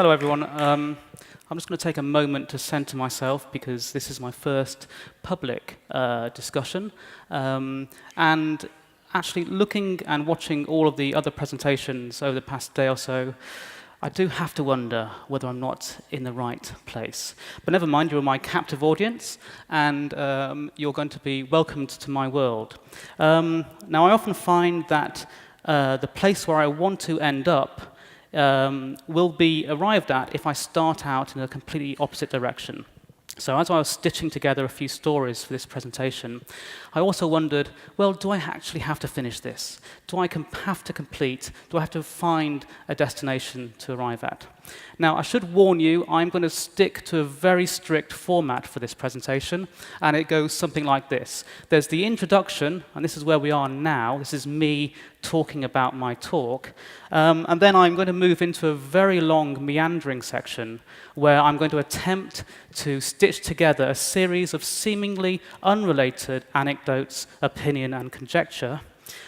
Hello, everyone. I'm just going to take a moment to centre myself because this is my first public discussion. And actually looking and watching all of the other presentations over the past day or so, I do have to wonder whether I'm not in the right place. But never mind, you're my captive audience, and you're going to be welcomed to my world. Now, I often find that the place where I want to end up will be arrived at if I start out in a completely opposite direction. So as I was stitching together a few stories for this presentation, I also wondered, well, do I actually have to finish this? Do I have to complete? Do I have to find a destination to arrive at? Now, I should warn you, I'm going to stick to a very strict format for this presentation, and it goes something like this. There's the introduction, and this is where we are now. This is me talking about my talk. And then I'm going to move into a very long, meandering section where I'm going to attempt to stitch together a series of seemingly unrelated anecdotes, opinion, and conjecture.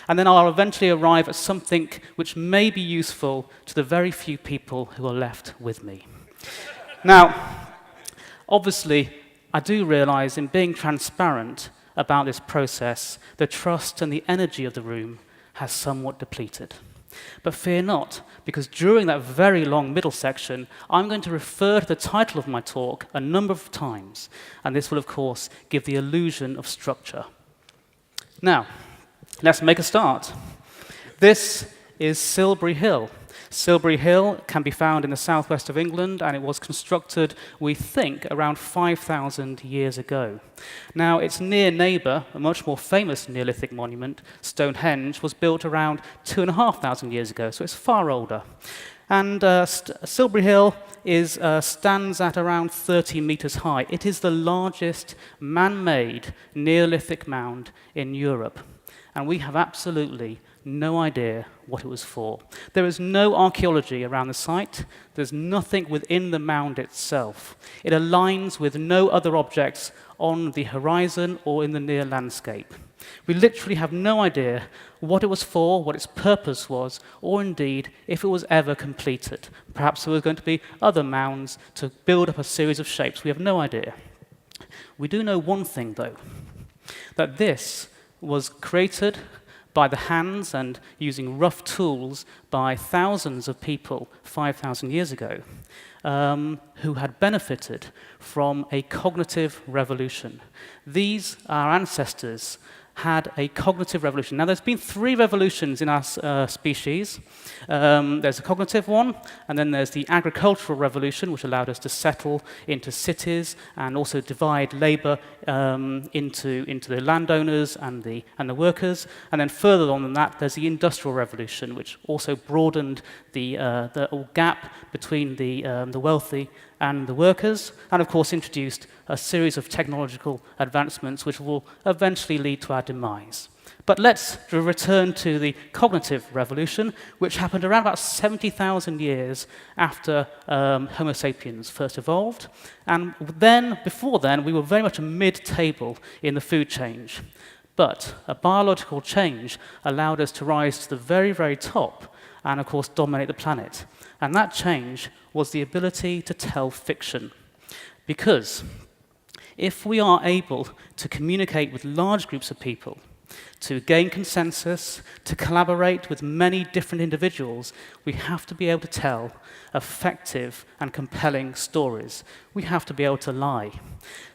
And then I'll eventually arrive at something which may be useful to the very few people who are left with me. Now, obviously, I do realize in being transparent about this process, the trust and the energy of the room has somewhat depleted. But fear not, because during that very long middle section, I'm going to refer to the title of my talk a number of times, and this will, of course, give the illusion of structure. Now, let's make a start. This is Silbury Hill. Silbury Hill can be found in the southwest of England, and it was constructed, we think, around 5,000 years ago. Now, its near neighbour, a much more famous Neolithic monument, Stonehenge, was built around 2,500 years ago, so it's far older. And Silbury Hill stands at around 30 meters high. It is the largest man-made Neolithic mound in Europe, and we have absolutely no idea what it was for. There is no archaeology around the site. There's nothing within the mound itself. It aligns with no other objects on the horizon or in the near landscape. We literally have no idea what it was for, what its purpose was, or indeed if it was ever completed. Perhaps there were going to be other mounds to build up a series of shapes. We have no idea. We do know one thing, though, that this was created by the hands and using rough tools by thousands of people 5,000 years ago who had benefited from a cognitive revolution. These, our ancestors, had a cognitive revolution. Now, there's been 3 revolutions in our species. There's a cognitive one, and then there's the agricultural revolution, which allowed us to settle into cities and also divide labor into the landowners and the workers. And then further on than that, there's the industrial revolution, which also broadened the gap between the wealthy and the workers, and of course introduced a series of technological advancements which will eventually lead to our demise. But let's return to the cognitive revolution, which happened around about 70,000 years after Homo sapiens first evolved. And then, before then, we were very much a mid-table in the food chain. But a biological change allowed us to rise to the very, very top and, of course, dominate the planet. And that change was the ability to tell fiction. Because if we are able to communicate with large groups of people, to gain consensus, to collaborate with many different individuals, we have to be able to tell effective and compelling stories. We have to be able to lie.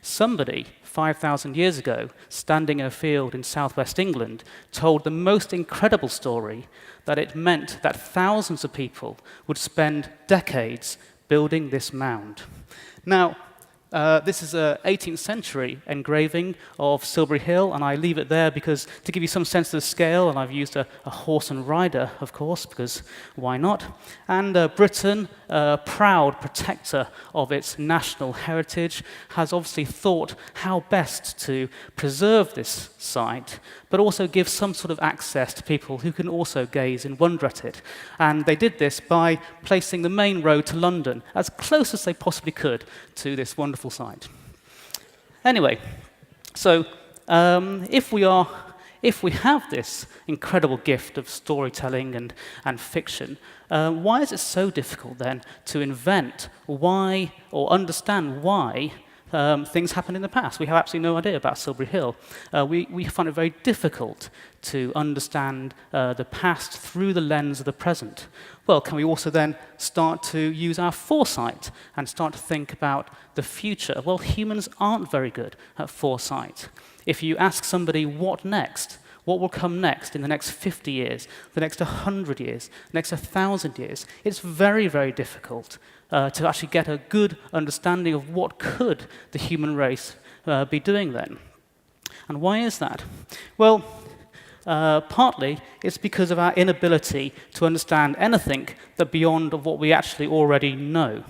Somebody 5,000 years ago, standing in a field in southwest England, told the most incredible story that it meant that thousands of people would spend decades building this mound. Now, this is an 18th century engraving of Silbury Hill, and I leave it there because to give you some sense of the scale, and I've used a horse and rider, of course, because why not? And Britain, a proud protector of its national heritage, has obviously thought how best to preserve this site, but also give some sort of access to people who can also gaze in wonder at it. And they did this by placing the main road to London as close as they possibly could to this wonderful site. Anyway, so if we are if we have this incredible gift of storytelling and fiction, why is it so difficult then to invent why or understand why things happened in the past? We have absolutely no idea about Silbury Hill. We find it very difficult to understand the past through the lens of the present. Well, can we also then start to use our foresight and start to think about the future? Well, humans aren't very good at foresight. If you ask somebody what next, what will come next in the next 50 years, the next 100 years, the next 1,000 years, it's very, very difficult to actually get a good understanding of what could the human race be doing then. And why is that? Well, partly it's because of our inability to understand anything that beyond of what we actually already know.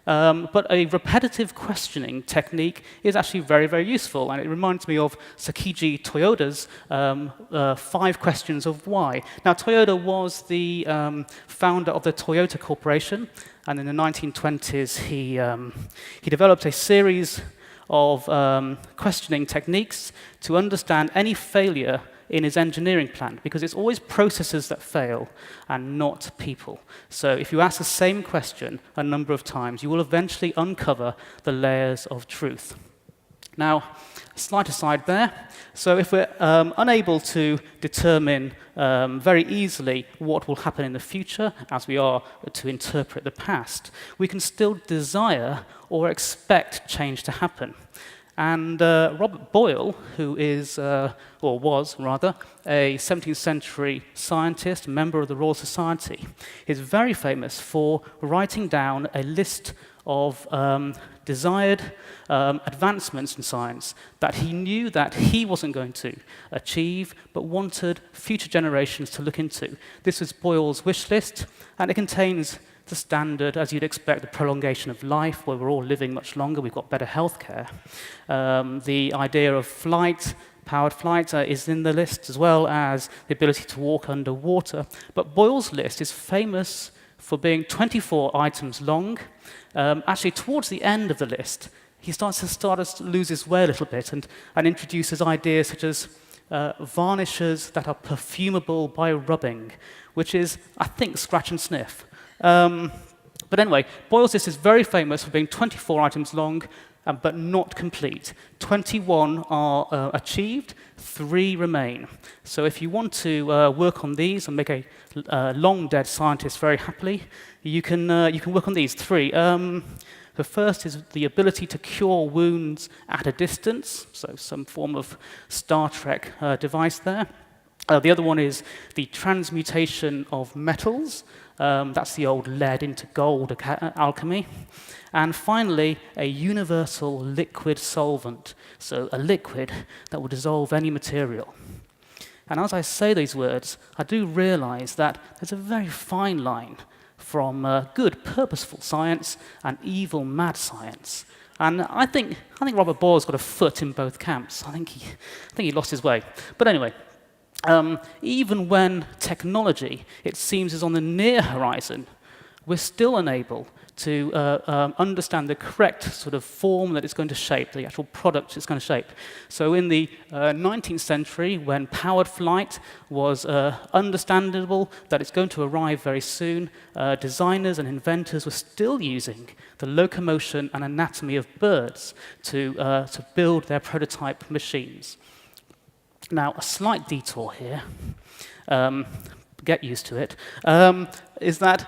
But a repetitive questioning technique is actually very, very useful, and it reminds me of Sakiji Toyoda's 5 questions of why. Now, Toyoda was the founder of the Toyota Corporation, and in the 1920s he developed a series of questioning techniques to understand any failure in his engineering plant, because it's always processes that fail and not people. So if you ask the same question a number of times, you will eventually uncover the layers of truth. Now, slight aside there. So if we're unable to determine very easily what will happen in the future, as we are to interpret the past, we can still desire or expect change to happen. And Robert Boyle, who is, or was rather, a 17th century scientist, member of the Royal Society, is very famous for writing down a list of desired advancements in science that he knew that he wasn't going to achieve, but wanted future generations to look into. This was Boyle's wish list, and it contains the standard, as you'd expect, the prolongation of life, where we're all living much longer, we've got better healthcare. The idea of flight, powered flight, is in the list, as well as the ability to walk underwater. But Boyle's list is famous for being 24 items long. Actually, towards the end of the list, he starts to lose his way a little bit and introduces ideas such as varnishes that are perfumable by rubbing, which is, I think, scratch and sniff. But anyway, Boyle's list is very famous for being 24 items long, but not complete. 21 are achieved, 3 remain. So if you want to work on these and make a long-dead scientist very happily, you can work on these 3. The first is the ability to cure wounds at a distance, so some form of Star Trek device there. The other one is the transmutation of metals. That's the old lead into gold alchemy. And finally, a universal liquid solvent, so a liquid that will dissolve any material. And as I say these words, I do realize that there's a very fine line from good, purposeful science and evil, mad science. And I think Robert Boyle's got a foot in both camps. I think he lost his way. But anyway, even when technology, it seems, is on the near horizon, we're still unable to understand the correct sort of form that it's going to shape, the actual product it's going to shape. So in the 19th century, when powered flight was understandable that it's going to arrive very soon, designers and inventors were still using the locomotion and anatomy of birds to build their prototype machines. Now, a slight detour here, get used to it, is that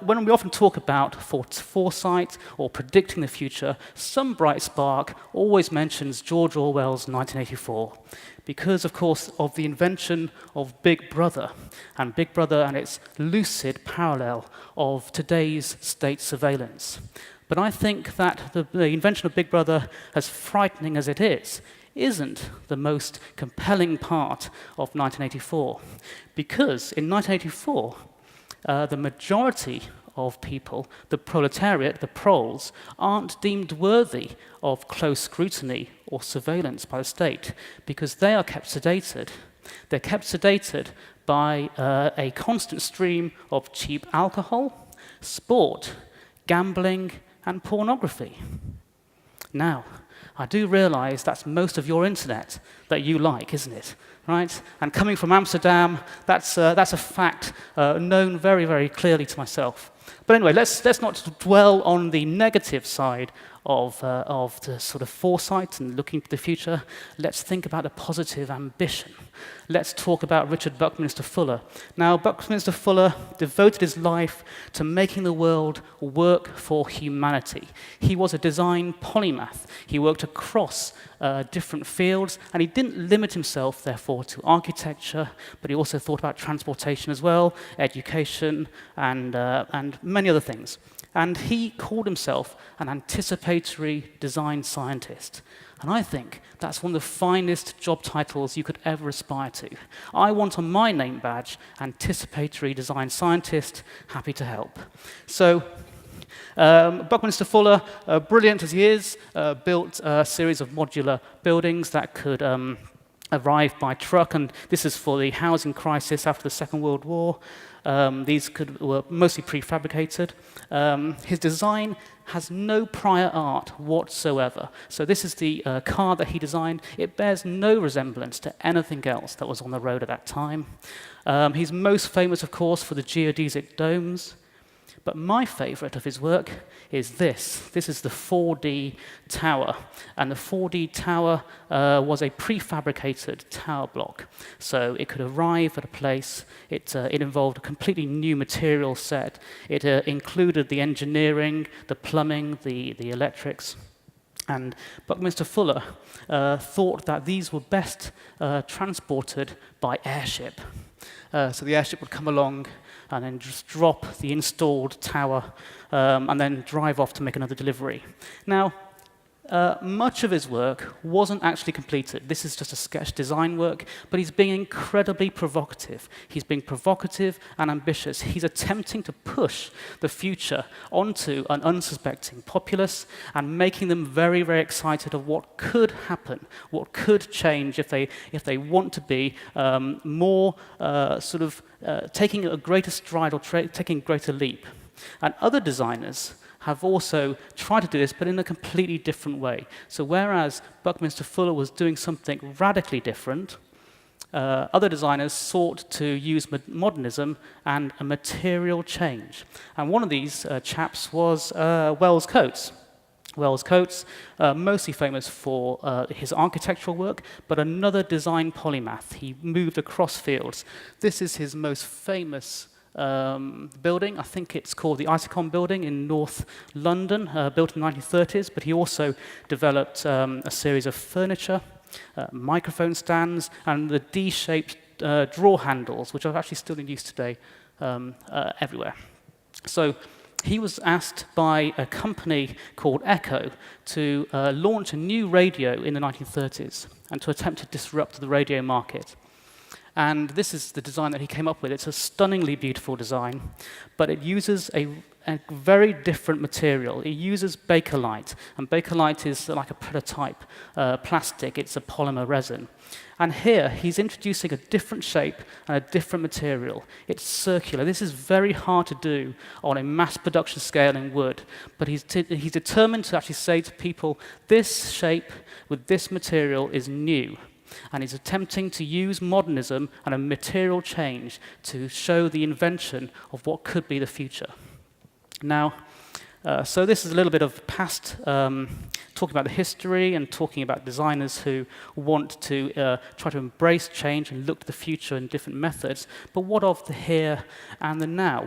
when we often talk about foresight or predicting the future, some bright spark always mentions George Orwell's 1984, because, of course, of the invention of Big Brother and its lucid parallel of today's state surveillance. But I think that the invention of Big Brother, as frightening as it is, isn't the most compelling part of 1984, because in 1984, the majority of people, the proletariat, the proles, aren't deemed worthy of close scrutiny or surveillance by the state, because they are kept sedated. They're kept sedated by a constant stream of cheap alcohol, sport, gambling, and pornography. Now, I do realize that's most of your internet that you like, isn't it? Right? And coming from Amsterdam, that's a fact known very, very clearly to myself. But anyway, let's not dwell on the negative side of the sort of foresight and looking to the future. Let's think about the positive ambition. Let's talk about Richard Buckminster Fuller. Now, Buckminster Fuller devoted his life to making the world work for humanity. He was a design polymath. He worked across different fields, and he didn't limit himself, therefore, to architecture, but he also thought about transportation as well, education, and many other things. And he called himself an anticipatory design scientist. And I think that's one of the finest job titles you could ever aspire to. I want on my name badge, anticipatory design scientist, happy to help. So, Buckminster Fuller, brilliant as he is, built a series of modular buildings that could arrive by truck, and this is for the housing crisis after the Second World War. These were mostly prefabricated. His design has no prior art whatsoever. So this is the car that he designed. It bears no resemblance to anything else that was on the road at that time. He's most famous, of course, for the geodesic domes. But my favorite of his work is this. This is the 4D tower. And the 4D tower was a prefabricated tower block. So it could arrive at a place. It involved a completely new material set. It included the engineering, the plumbing, the electrics. And Buckminster Fuller thought that these were best transported by airship. So the airship would come along and then just drop the installed tower and then drive off to make another delivery. Now, much of his work wasn't actually completed. This is just a sketch design work, but he's being incredibly provocative. He's being provocative and ambitious. He's attempting to push the future onto an unsuspecting populace and making them very, very excited of what could happen, what could change if they want to be more taking a greater stride or taking a greater leap. And other designers have also tried to do this, but in a completely different way. So whereas Buckminster Fuller was doing something radically different, other designers sought to use modernism and a material change. And one of these chaps was Wells Coates. Wells Coates, mostly famous for his architectural work, but another design polymath. He moved across fields. This is his most famous building. I think it's called the Icicon Building in North London, built in the 1930s, but he also developed a series of furniture, microphone stands, and the D-shaped drawer handles, which are actually still in use today everywhere. So he was asked by a company called Echo to launch a new radio in the 1930s and to attempt to disrupt the radio market. And this is the design that he came up with. It's a stunningly beautiful design, but it uses a very different material. It uses bakelite, and bakelite is like a prototype plastic. It's a polymer resin. And here, he's introducing a different shape and a different material. It's circular. This is very hard to do on a mass production scale in wood, but he's determined to actually say to people, this shape with this material is new. And he's attempting to use modernism and a material change to show the invention of what could be the future. Now, so this is a little bit of past, talking about the history and talking about designers who want to try to embrace change and look to the future in different methods. But what of the here and the now?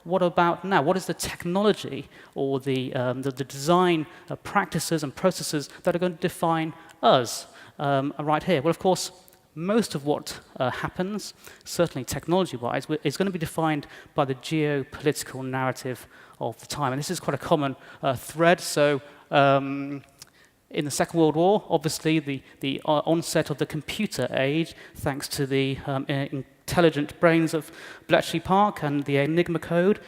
What about now? What is the technology or the design practices and processes that are going to define us? Right here. Well, of course, most of what happens, certainly technology-wise, is going to be defined by the geopolitical narrative of the time. And this is quite a common thread. So in the Second World War, obviously, the onset of the computer age, thanks to the intelligent brains of Bletchley Park and the Enigma code,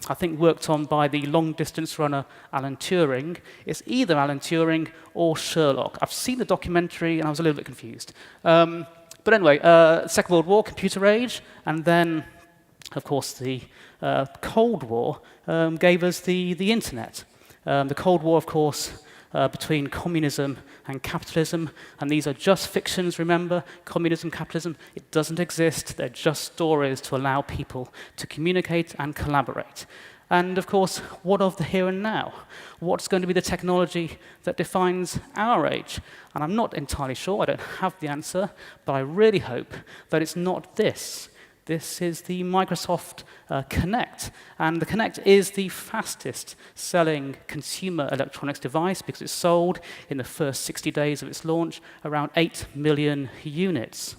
I think worked on by the long-distance runner Alan Turing. It's either Alan Turing or Sherlock. I've seen the documentary, and I was a little bit confused. But anyway, Second World War, computer age, and then, of course, the Cold War gave us the internet. The Cold War, of course, between communism and capitalism, and these are just fictions, remember. Communism, capitalism, it doesn't exist. They're just stories to allow people to communicate and collaborate. And of course, what of the here and now? What's going to be the technology that defines our age? And I'm not entirely sure, I don't have the answer, but I really hope that it's not this. This is the Microsoft Kinect, and the Kinect is the fastest selling consumer electronics device because it's sold in the first 60 days of its launch around 8 million units.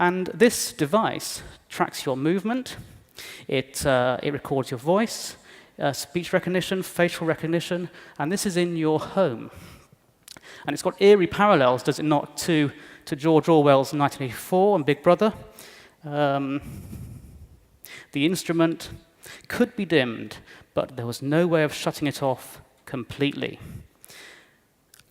And this device tracks your movement, it records your voice, speech recognition, facial recognition, and this is in your home. And it's got eerie parallels, does it not, to George Orwell's 1984 and Big Brother. The instrument could be dimmed, but there was no way of shutting it off completely.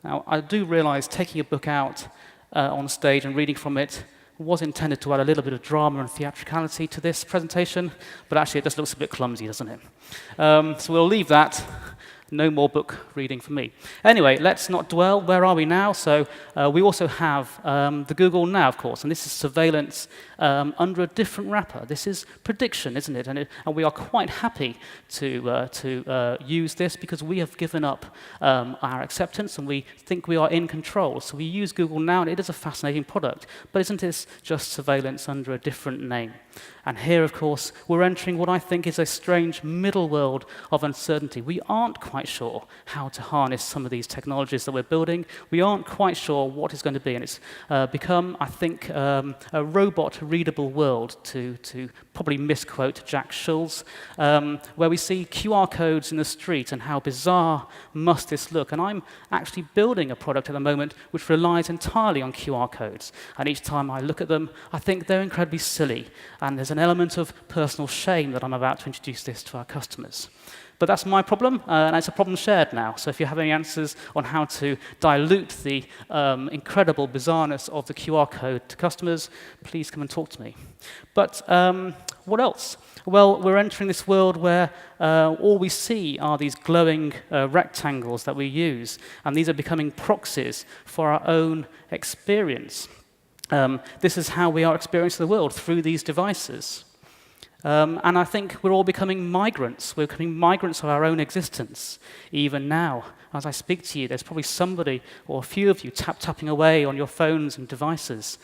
Now, I do realize taking a book out on stage and reading from it was intended to add a little bit of drama and theatricality to this presentation, but actually it just looks a bit clumsy, doesn't it? So we'll leave that. No more book reading for me. Anyway, let's not dwell. Where are we now? So we also have the Google Now, of course, and this is surveillance under a different wrapper. This is prediction, isn't it? And we are quite happy to use this because we have given up our acceptance and we think we are in control. So we use Google Now, and it is a fascinating product. But isn't this just surveillance under a different name? And here, of course, we're entering what I think is a strange middle world of uncertainty. We aren't quite sure how to harness some of these technologies that we're building. We aren't quite sure what it's going to be. And it's become, I think, a robot-readable world, to probably misquote Jack Schulz, where we see QR codes in the street and how bizarre must this look. And I'm actually building a product at the moment which relies entirely on QR codes. And each time I look at them, I think they're incredibly silly. And there's an element of personal shame that I'm about to introduce this to our customers. But that's my problem, and it's a problem shared now. So if you have any answers on how to dilute the incredible bizarreness of the QR code to customers, please come and talk to me. But what else? Well, we're entering this world where all we see are these glowing rectangles that we use, and these are becoming proxies for our own experience. This is how we are experiencing the world, through these devices. And I think we're all becoming migrants. We're becoming migrants of our own existence. Even now, as I speak to you, there's probably somebody or a few of you tapping away on your phones and devices.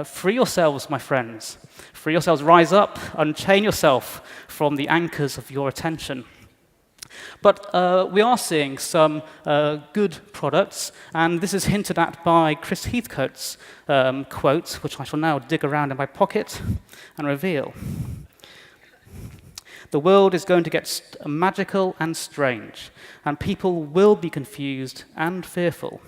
Free yourselves, my friends. Free yourselves, rise up, unchain yourself from the anchors of your attention. But we are seeing some good products, and this is hinted at by Chris Heathcote's quote, which I shall now dig around in my pocket and reveal. The world is going to get magical and strange, and people will be confused and fearful.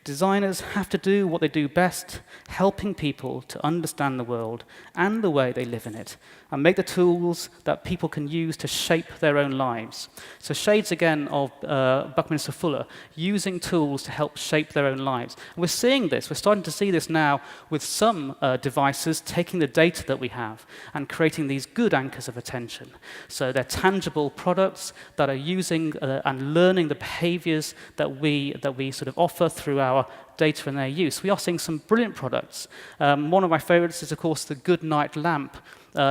Designers have to do what they do best, helping people to understand the world and the way they live in it, and make the tools that people can use to shape their own lives. So shades again of Buckminster Fuller, using tools to help shape their own lives. And we're seeing this, we're starting to see this now with some devices taking the data that we have and creating these good anchors of attention. So they're tangible products that are using and learning the behaviors that we sort of offer through our data and their use. We are seeing some brilliant products. One of my favorites is, of course, the Good Night lamp.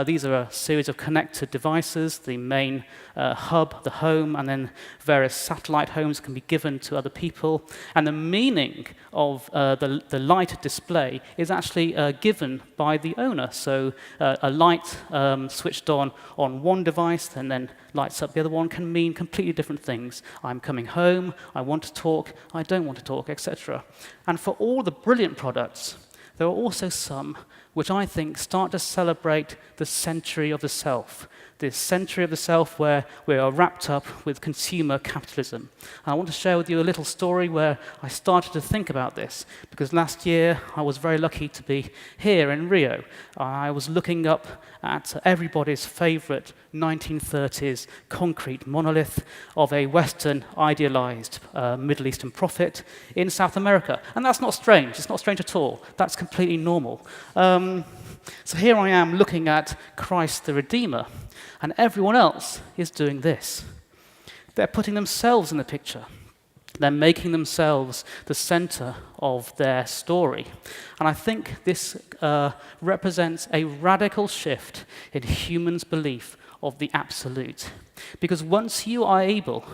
These are a series of connected devices. The main hub, the home, and then various satellite homes can be given to other people. And the meaning of the light display is actually given by the owner. So a light switched on one device and then lights up the other one can mean completely different things. I'm coming home, I want to talk, I don't want to talk, etc. And for all the brilliant products, there are also some which I think start to celebrate the century of the self, this century of the self where we are wrapped up with consumer capitalism. And I want to share with you a little story where I started to think about this, because last year I was very lucky to be here in Rio. I was looking up at everybody's favorite 1930s concrete monolith of a Western idealized Middle Eastern prophet in South America. And that's not strange. It's not strange at all. That's completely normal. So here I am looking at Christ the Redeemer, and everyone else is doing this. They're putting themselves in the picture. They're making themselves the center of their story. And I think this represents a radical shift in humans' belief of the absolute. Because once you are able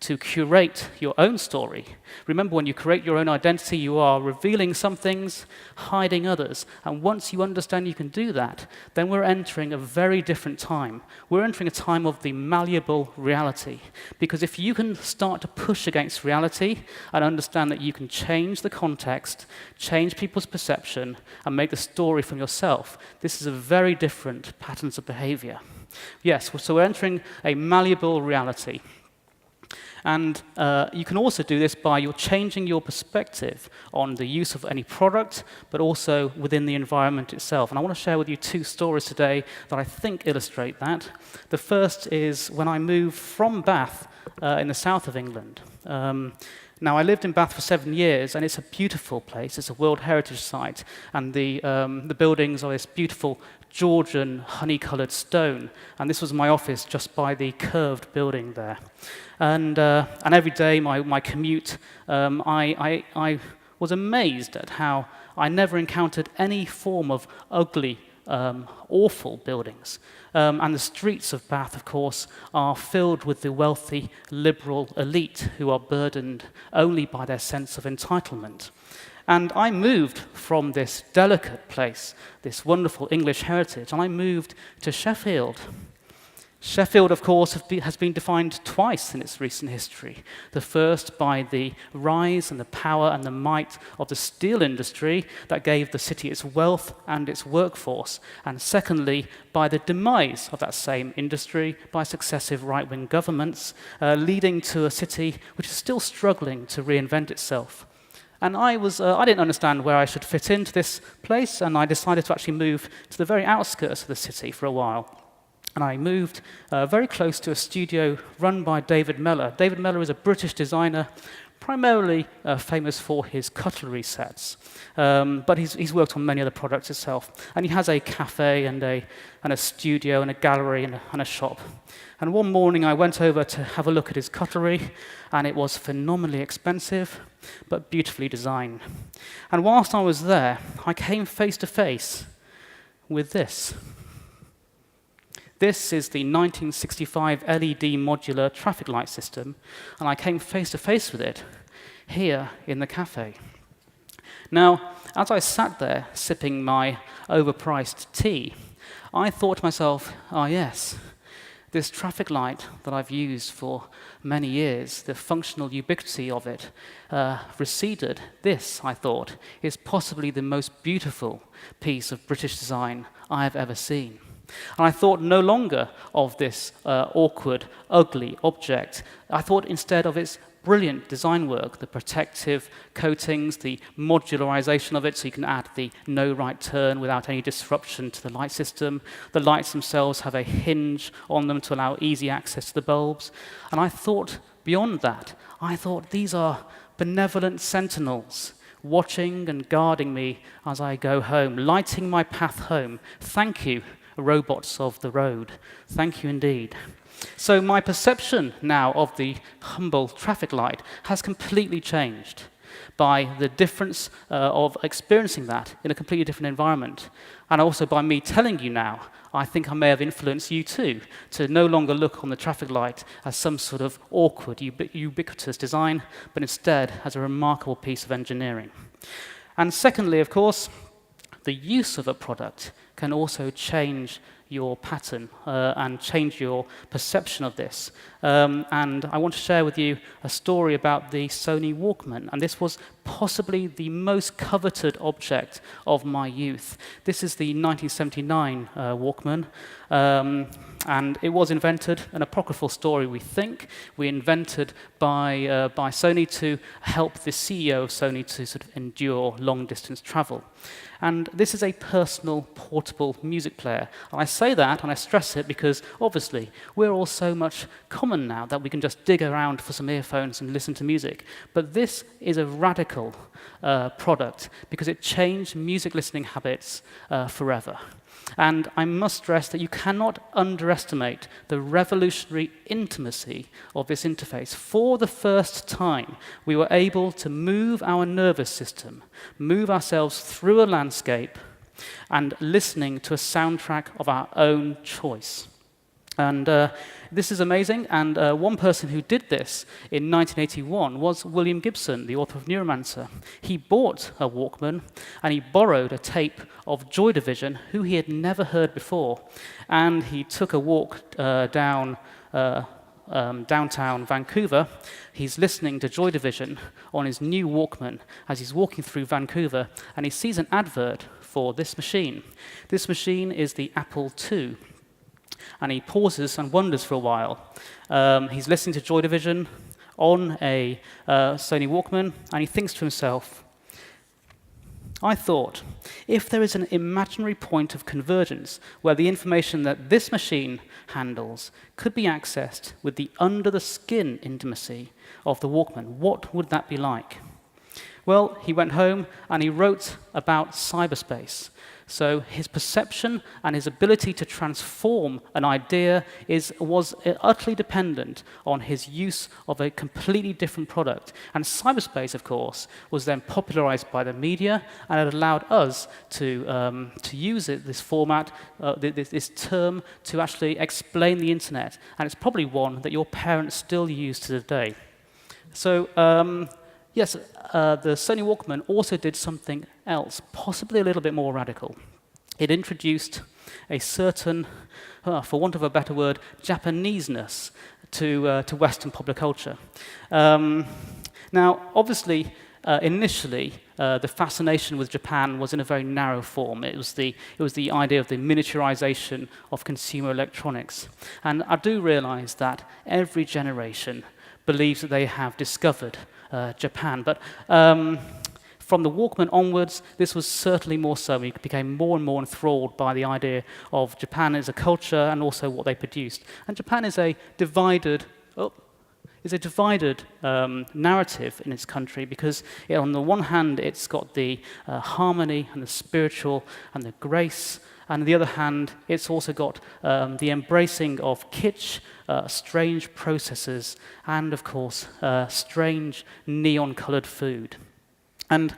to curate your own story, remember when you create your own identity, you are revealing some things, hiding others. And once you understand you can do that, then we're entering a very different time. We're entering a time of the malleable reality. Because if you can start to push against reality and understand that you can change the context, change people's perception, and make the story from yourself, this is a very different patterns of behavior. Yes, so we're entering a malleable reality. And you can also do this by changing your perspective on the use of any product, but also within the environment itself. And I want to share with you 2 stories today that I think illustrate that. The first is when I moved from Bath in the south of England. Now, I lived in Bath for 7 years, and it's a beautiful place. It's a World Heritage Site, and the buildings are this beautiful Georgian honey-coloured stone. And this was my office just by the curved building there. And every day, my commute, I was amazed at how I never encountered any form of ugly, awful buildings. And the streets of Bath, of course, are filled with the wealthy, liberal elite who are burdened only by their sense of entitlement. And I moved from this delicate place, this wonderful English heritage, and I moved to Sheffield. Sheffield, of course, has been defined twice in its recent history. The first by the rise and the power and the might of the steel industry that gave the city its wealth and its workforce. And secondly, by the demise of that same industry by successive right-wing governments, leading to a city which is still struggling to reinvent itself. And I didn't understand where I should fit into this place, and I decided to actually move to the very outskirts of the city for a while. And I moved very close to a studio run by David Mellor. David Mellor is a British designer, primarily famous for his cutlery sets. But he's worked on many other products himself. And he has a cafe and a studio and a gallery and a shop. And one morning I went over to have a look at his cutlery, and it was phenomenally expensive, but beautifully designed. And whilst I was there, I came face to face with this. This is the 1965 LED modular traffic light system, and I came face to face with it here in the cafe. Now, as I sat there sipping my overpriced tea, I thought to myself, oh yes, this traffic light that I've used for many years, the functional ubiquity of it, receded. This, I thought, is possibly the most beautiful piece of British design I have ever seen. And I thought no longer of this awkward, ugly object. I thought instead of its brilliant design work, the protective coatings, the modularization of it so you can add the no right turn without any disruption to the light system. The lights themselves have a hinge on them to allow easy access to the bulbs. And I thought beyond that, I thought these are benevolent sentinels watching and guarding me as I go home, lighting my path home. Thank you, robots of the road. Thank you indeed. So my perception now of the humble traffic light has completely changed by the difference of experiencing that in a completely different environment. And also by me telling you now, I think I may have influenced you too, to no longer look on the traffic light as some sort of awkward, ubiquitous design, but instead as a remarkable piece of engineering. And secondly, of course, the use of a product can also change your pattern and change your perception of this. And I want to share with you a story about the Sony Walkman. And this was possibly the most coveted object of my youth. This is the 1979 Walkman. And it was invented, an apocryphal story, we think, invented by Sony to help the CEO of Sony to sort of endure long-distance travel. And this is a personal, portable music player. And I say that, and I stress it, because obviously we're all so much common now that we can just dig around for some earphones and listen to music. But this is a radical product, because it changed music listening habits forever. And I must stress that you cannot underestimate the revolutionary intimacy of this interface. For the first time, we were able to move our nervous system, move ourselves through a landscape, and listening to a soundtrack of our own choice. And this is amazing, and one person who did this in 1981 was William Gibson, the author of Neuromancer. He bought a Walkman, and he borrowed a tape of Joy Division, who he had never heard before. And he took a walk downtown Vancouver. He's listening to Joy Division on his new Walkman as he's walking through Vancouver, and he sees an advert for this machine. This machine is the Apple II. And he pauses and wonders for a while. He's listening to Joy Division on a Sony Walkman, and he thinks to himself, I thought, if there is an imaginary point of convergence where the information that this machine handles could be accessed with the under-the-skin intimacy of the Walkman, what would that be like? Well, he went home and he wrote about cyberspace. So his perception and his ability to transform an idea was utterly dependent on his use of a completely different product. And cyberspace, of course, was then popularized by the media, and it allowed us to use this format, this term, to actually explain the internet. And it's probably one that your parents still use to this day. So yes, the Sony Walkman also did something else, possibly a little bit more radical. It introduced a certain, for want of a better word, Japaneseness to Western popular culture. Now, obviously, initially, the fascination with Japan was in a very narrow form. It was the idea of the miniaturization of consumer electronics. And I do realize that every generation believes that they have discovered Japan. But from the Walkman onwards, this was certainly more so. We became more and more enthralled by the idea of Japan as a culture and also what they produced. And Japan is a divided narrative in its country, because on the one hand, it's got the harmony and the spiritual and the grace, and on the other hand, it's also got the embracing of kitsch, strange processes, and of course, strange neon-colored food. And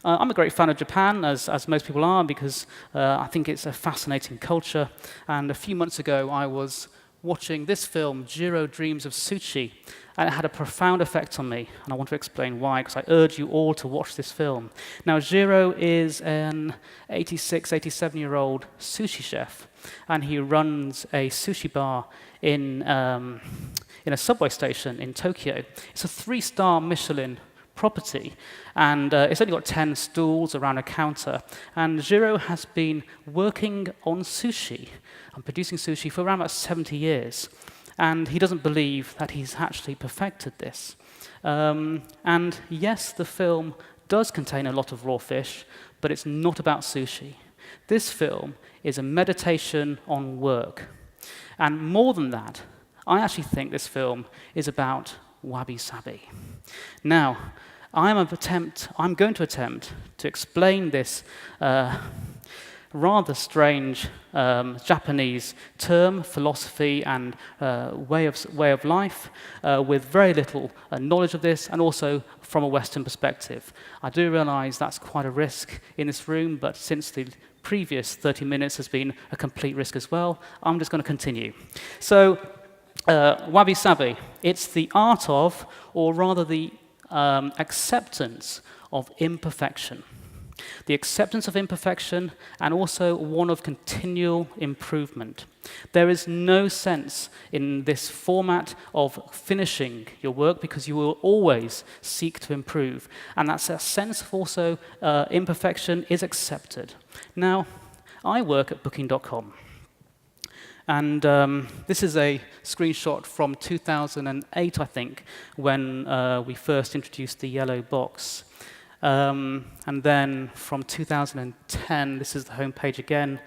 I'm a great fan of Japan, as most people are, because I think it's a fascinating culture. And a few months ago, I was watching this film, Jiro Dreams of Sushi, and it had a profound effect on me. And I want to explain why, because I urge you all to watch this film. Now, Jiro is an 86, 87-year-old sushi chef, and he runs a sushi bar in a subway station in Tokyo. It's a 3-star Michelin property, and it's only got 10 stools around a counter. And Jiro has been working on sushi and producing sushi for around about 70 years. And he doesn't believe that he's actually perfected this. And yes, the film does contain a lot of raw fish, but it's not about sushi. This film is a meditation on work. And more than that, I actually think this film is about WabiSabi. Now, I'm going to attempt to explain this rather strange Japanese term, philosophy, and way of life with very little knowledge of this, and also from a Western perspective. I do realize that's quite a risk in this room, but since the previous 30 minutes has been a complete risk as well, I'm just going to continue. So, WabiSabi, it's the art of, or rather the acceptance of imperfection. The acceptance of imperfection, and also one of continual improvement. There is no sense in this format of finishing your work, because you will always seek to improve. And that sense of also imperfection is accepted. Now, I work at Booking.com. And this is a screenshot from 2008, I think, when we first introduced the yellow box. And then from 2010, this is the home page again,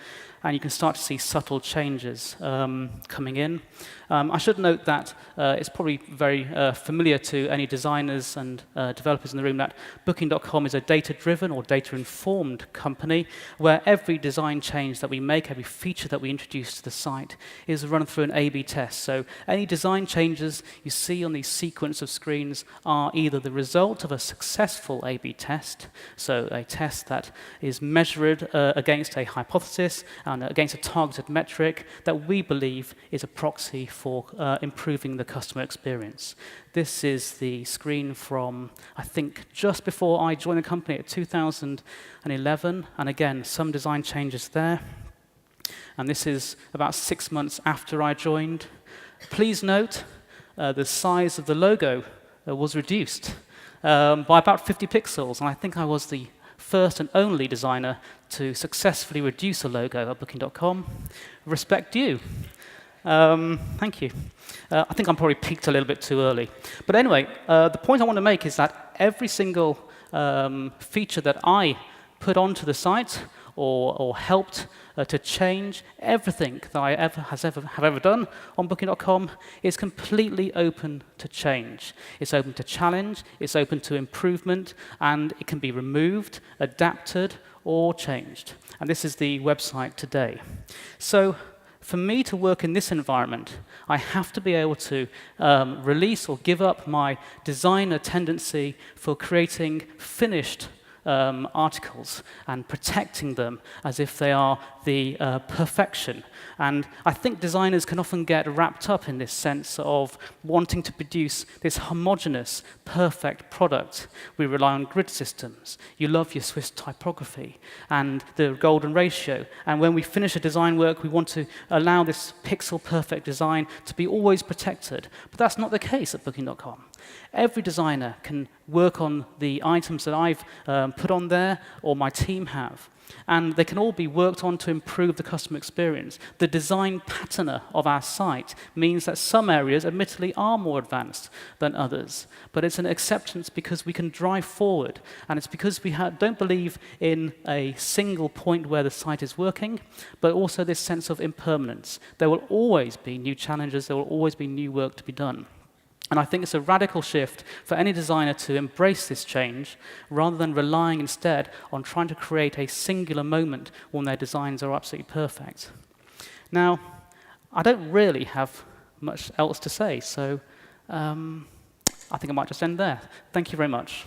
and you can start to see subtle changes coming in. I should note that it's probably very familiar to any designers and developers in the room that Booking.com is a data-driven or data-informed company where every design change that we make, every feature that we introduce to the site is run through an A/B test. So any design changes you see on these sequence of screens are either the result of a successful A/B test, so a test that is measured against a hypothesis and against a targeted metric that we believe is a proxy for improving the customer experience. This is the screen from, I think, just before I joined the company at 2011, and again, some design changes there. And this is about 6 months after I joined. Please note, the size of the logo was reduced by about 50 pixels, and I think I was the first and only designer to successfully reduce a logo at Booking.com. Respect you. Thank you. I think I'm probably peaked a little bit too early. But anyway, the point I want to make is that every single feature that I put onto the site or helped to change, everything that I have ever done on Booking.com is completely open to change. It's open to challenge, it's open to improvement, and it can be removed, adapted, or changed. And this is the website today. So for me to work in this environment, I have to be able to release or give up my designer tendency for creating finished articles and protecting them as if they are the perfection. And I think designers can often get wrapped up in this sense of wanting to produce this homogeneous, perfect product. We rely on grid systems. You love your Swiss typography and the golden ratio. And when we finish a design work, we want to allow this pixel-perfect design to be always protected. But that's not the case at Booking.com. Every designer can work on the items that I've put on there or my team have. And they can all be worked on to improve the customer experience. The design patterner of our site means that some areas, admittedly, are more advanced than others. But it's an acceptance because we can drive forward. And it's because we don't believe in a single point where the site is working, but also this sense of impermanence. There will always be new challenges. There will always be new work to be done. And I think it's a radical shift for any designer to embrace this change rather than relying instead on trying to create a singular moment when their designs are absolutely perfect. Now, I don't really have much else to say, so I think I might just end there. Thank you very much.